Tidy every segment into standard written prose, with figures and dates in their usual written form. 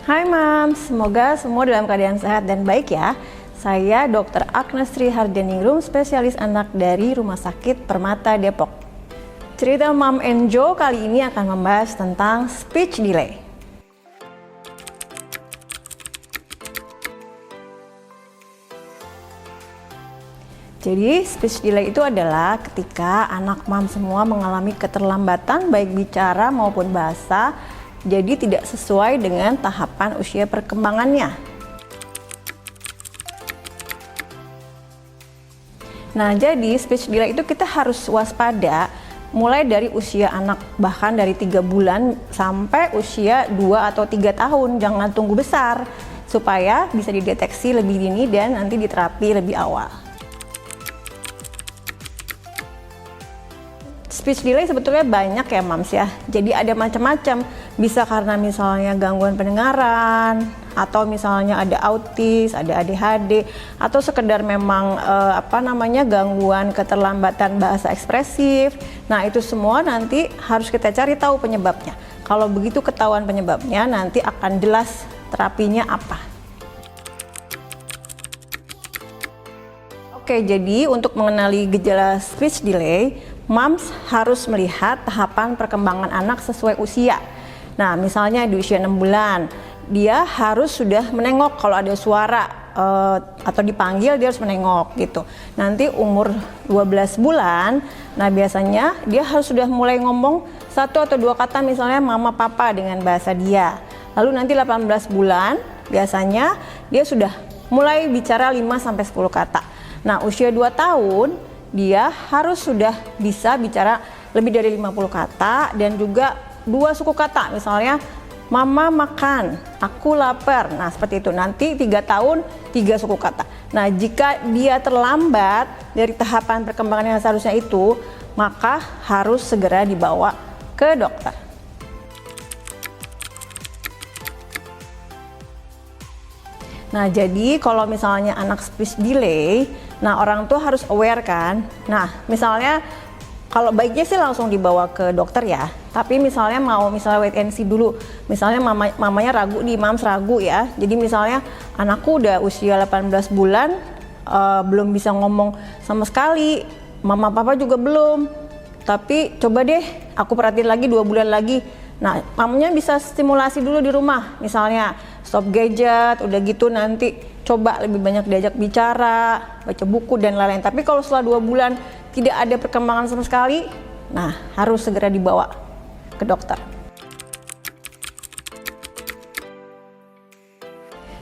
Hai Mam, semoga semua dalam keadaan sehat dan baik ya. Saya Dr. Agnes Sri Hardiningrum, spesialis anak dari Rumah Sakit Permata Depok. Cerita Mam and Joe kali ini akan membahas tentang speech delay. Jadi speech delay itu adalah ketika anak Mam semua mengalami keterlambatan baik bicara maupun bahasa, jadi tidak sesuai dengan tahapan usia perkembangannya. Nah, jadi speech delay itu kita harus waspada mulai dari usia anak, bahkan dari 3 bulan sampai usia 2 atau 3 tahun. Jangan tunggu besar supaya bisa dideteksi lebih dini dan nanti diterapi lebih awal. Speech delay sebetulnya banyak ya Mams ya, jadi ada macam-macam. Bisa karena misalnya gangguan pendengaran, atau misalnya ada autis, ada ADHD, atau sekedar memang gangguan keterlambatan bahasa ekspresif. Nah itu semua nanti harus kita cari tahu penyebabnya. Kalau begitu ketahuan penyebabnya, nanti akan jelas terapinya apa. Oke, jadi untuk mengenali gejala speech delay, Mams harus melihat tahapan perkembangan anak sesuai usia. Nah, misalnya di usia 6 bulan, dia harus sudah menengok kalau ada suara atau dipanggil, dia harus menengok gitu. Nanti umur 12 bulan, nah biasanya dia harus sudah mulai ngomong 1 atau 2 kata misalnya mama papa dengan bahasa dia. Lalu nanti 18 bulan, biasanya dia sudah mulai bicara 5 sampai 10 kata. Nah, usia 2 tahun, dia harus sudah bisa bicara lebih dari 50 kata dan juga 2 suku kata, misalnya mama makan, aku lapar. Nah seperti itu. Nanti 3 tahun 3 suku kata. Nah jika dia terlambat dari tahapan perkembangan yang seharusnya itu, maka harus segera dibawa ke dokter. Nah jadi kalau misalnya anak speech delay, nah orang tua harus aware kan. Nah misalnya kalau baiknya sih langsung dibawa ke dokter ya. Tapi misalnya wait and see dulu. Misalnya mamanya ragu nih, Mams ragu ya. Jadi misalnya anakku udah usia 18 bulan belum bisa ngomong sama sekali. Mama papa juga belum. Tapi coba deh aku perhatiin lagi 2 bulan lagi. Nah, mamanya bisa stimulasi dulu di rumah. Misalnya stop gadget, udah gitu nanti coba lebih banyak diajak bicara, baca buku dan lain-lain. Tapi kalau setelah 2 bulan tidak ada perkembangan sama sekali, nah harus segera dibawa ke dokter.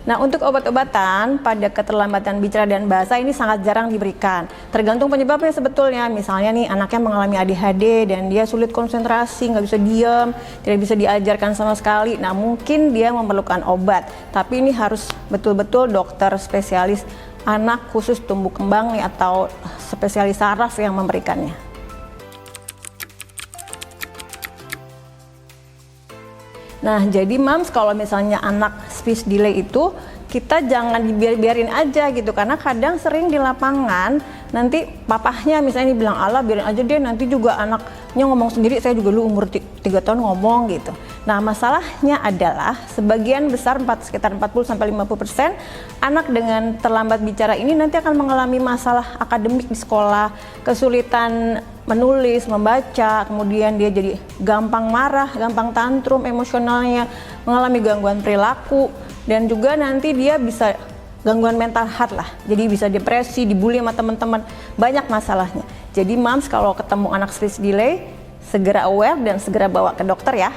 Nah untuk obat-obatan pada keterlambatan bicara dan bahasa ini sangat jarang diberikan. Tergantung penyebabnya sebetulnya. Misalnya nih anaknya mengalami ADHD dan dia sulit konsentrasi, nggak bisa diam, tidak bisa diajarkan sama sekali. Nah mungkin dia memerlukan obat. Tapi ini harus betul-betul dokter spesialis anak khusus tumbuh kembang nih, atau spesialis saraf yang memberikannya. Nah, jadi Mams kalau misalnya anak speech delay itu kita jangan dibiarin aja gitu, karena kadang sering di lapangan nanti papahnya misalnya bilang Allah biarin aja deh, nanti juga anaknya ngomong sendiri, saya juga dulu umur 3 tahun ngomong gitu. Nah, masalahnya adalah sebagian besar sekitar 40-50% anak dengan terlambat bicara ini nanti akan mengalami masalah akademik di sekolah, kesulitan menulis, membaca, kemudian dia jadi gampang marah, gampang tantrum emosionalnya, mengalami gangguan perilaku, dan juga nanti dia bisa gangguan mental health lah, jadi bisa depresi, dibully sama teman-teman, banyak masalahnya. Jadi Mams kalau ketemu anak speech delay, segera aware dan segera bawa ke dokter ya.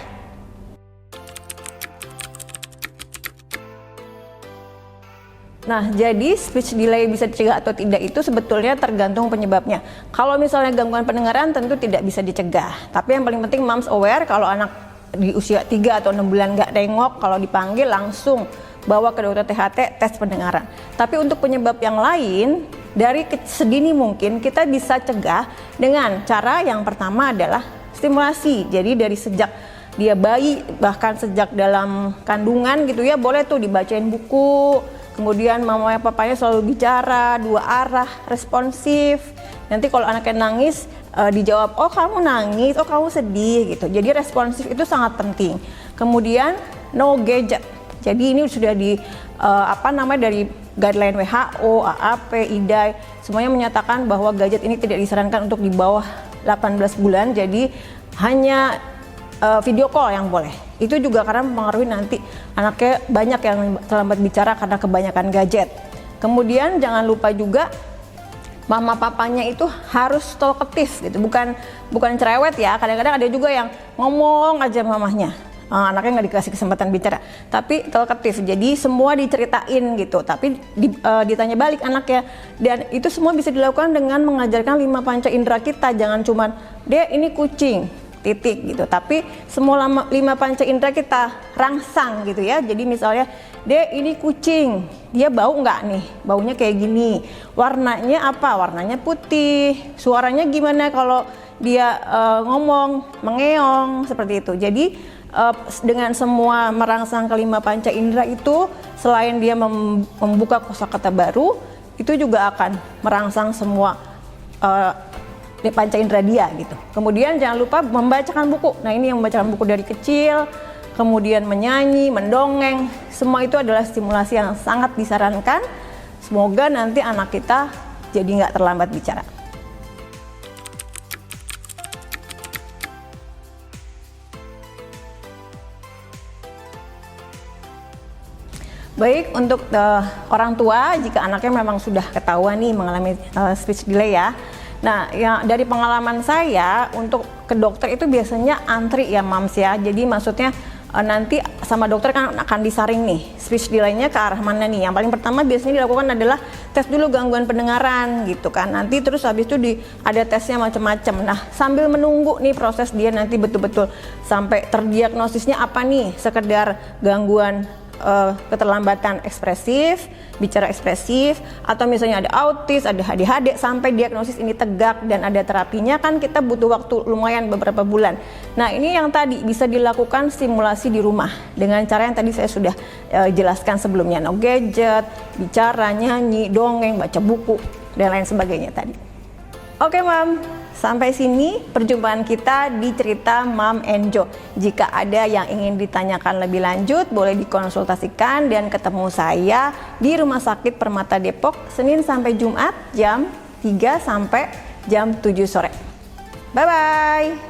Nah, jadi speech delay bisa dicegah atau tidak itu sebetulnya tergantung penyebabnya. Kalau misalnya gangguan pendengaran tentu tidak bisa dicegah. Tapi yang paling penting Mams aware kalau anak di usia 3 atau 6 bulan nggak nengok, kalau dipanggil langsung bawa ke dokter THT, tes pendengaran. Tapi untuk penyebab yang lain, dari sedini mungkin kita bisa cegah dengan cara yang pertama adalah stimulasi. Jadi dari sejak dia bayi, bahkan sejak dalam kandungan gitu ya, boleh tuh dibacain buku. Kemudian mamanya papanya selalu bicara 2 arah, responsif. Nanti kalau anaknya nangis dijawab, oh kamu nangis, oh kamu sedih gitu. Jadi responsif itu sangat penting. Kemudian no gadget. Jadi ini sudah dari guideline WHO, AAP, IDAI semuanya menyatakan bahwa gadget ini tidak disarankan untuk di bawah 18 bulan. Jadi hanya video call yang boleh. Itu juga karena mempengaruhi nanti anaknya banyak yang terlambat bicara karena kebanyakan gadget. Kemudian jangan lupa juga mama papanya itu harus talkative gitu, bukan cerewet ya. Kadang-kadang ada juga yang ngomong aja mamahnya, anaknya nggak dikasih kesempatan bicara, tapi talkative, jadi semua diceritain gitu, tapi ditanya balik anaknya. Dan itu semua bisa dilakukan dengan mengajarkan 5 panca indera kita. Jangan cuman "Dek, ini kucing," titik gitu, tapi semua 5 panca indera kita rangsang gitu ya. Jadi misalnya, "Dek, ini kucing, dia bau nggak nih? Baunya kayak gini. Warnanya apa? Warnanya putih. Suaranya gimana kalau dia ngomong, mengeong," seperti itu. Jadi dengan semua merangsang kelima panca indera itu, selain dia membuka kosakata baru, itu juga akan merangsang semua panca indera dia gitu. Kemudian jangan lupa membacakan buku. Nah, ini yang membacakan buku dari kecil, kemudian menyanyi, mendongeng, semua itu adalah stimulasi yang sangat disarankan. Semoga nanti anak kita jadi nggak terlambat bicara. Baik, untuk orang tua, jika anaknya memang sudah ketahuan nih mengalami speech delay ya. Nah, ya dari pengalaman saya untuk ke dokter itu biasanya antri ya Mams ya. Jadi maksudnya nanti sama dokter kan akan disaring nih speech delay-nya ke arah mana nih. Yang paling pertama biasanya dilakukan adalah tes dulu gangguan pendengaran gitu kan. Nanti terus habis itu ada tesnya macam-macam. Nah, sambil menunggu nih proses dia nanti betul-betul sampai terdiagnosisnya apa nih, sekedar gangguan keterlambatan ekspresif, bicara ekspresif, atau misalnya ada autis, ada ADHD, sampai diagnosis ini tegak dan ada terapinya, kan kita butuh waktu lumayan beberapa bulan. Nah, ini yang tadi bisa dilakukan stimulasi di rumah dengan cara yang tadi saya sudah jelaskan sebelumnya, no gadget, bicara, nyanyi, dongeng, baca buku, dan lain sebagainya tadi. Oke Mam, sampai sini perjumpaan kita di cerita Mam and Jo. Jika ada yang ingin ditanyakan lebih lanjut, boleh dikonsultasikan dan ketemu saya di Rumah Sakit Permata Depok, Senin sampai Jumat jam 3 sampai jam 7 sore. Bye-bye!